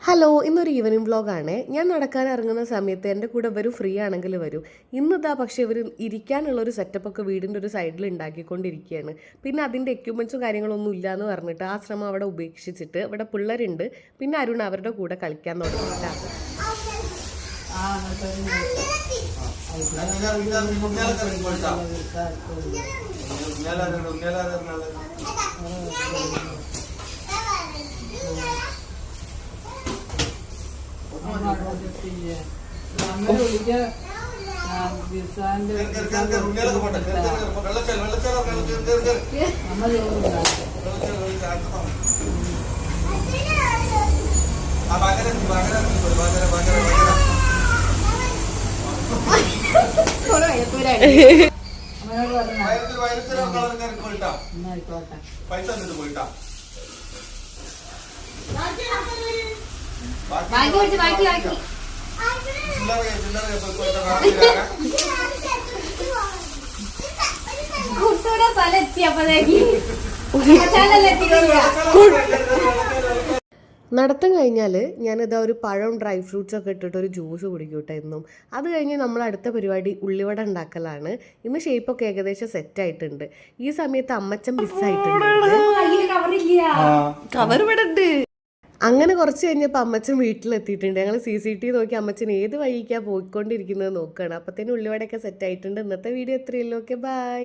Hello, ഇന്നൊരു evening വ്ളോഗാണ്. ഞാൻ നടക്കാൻ ഇറങ്ങുന്ന സമയത്ത് എൻ്റെ കൂടെ വരും, ഫ്രീ ആണെങ്കിൽ വരും. ഇന്നിതാ പക്ഷേ ഇവർ ഇരിക്കാനുള്ളൊരു സെറ്റപ്പൊക്കെ വീടിൻ്റെ ഒരു സൈഡിൽ ഉണ്ടാക്കിക്കൊണ്ടിരിക്കുകയാണ്. പിന്നെ അതിൻ്റെ എക്യുപ്മെൻറ്റ്സും കാര്യങ്ങളൊന്നും ഇല്ലയെന്ന് പറഞ്ഞിട്ട് ആ ശ്രമം അവിടെ ഉപേക്ഷിച്ചിട്ട് ഇവിടെ പിള്ളേരുണ്ട്. പിന്നെ അരുൺ അവരുടെ കൂടെ കളിക്കാൻ തുടങ്ങിയില്ല. നടത്തം കഴിഞ്ഞാൽ ഞാനിതാ ഒരു പഴം ഡ്രൈ ഫ്രൂട്ട്സ് ഒക്കെ ഇട്ടിട്ട് ഒരു ജ്യൂസ് കുടിക്കൂട്ടെ എന്നും. അത് കഴിഞ്ഞ് നമ്മൾ അടുത്ത പരിപാടി ഉള്ളിവട ഉണ്ടാക്കലാണ്. ഇന്ന് ഷേപ്പൊക്കെ ഏകദേശം സെറ്റായിട്ടുണ്ട്. ഈ സമയത്ത് അമ്മച്ചൻ മിസ്സായിട്ടുണ്ട്. കവർ ഇവിടെ ഉണ്ട്. അങ്ങനെ കുറച്ച് കഴിഞ്ഞപ്പോൾ അമ്മച്ചൻ വീട്ടിലെത്തിയിട്ടുണ്ട്. ഞങ്ങൾ CCTV നോക്കി അമ്മച്ചൻ ഏത് വഴിക്കാണ് പോയിക്കൊണ്ടിരിക്കുന്നത് നോക്കുകയാണ്. അപ്പത്തേനും ഉള്ളിവടയൊക്കെ സെറ്റായിട്ടുണ്ട്. ഇന്നത്തെ വീഡിയോ എത്രയല്ലോ. Okay, by.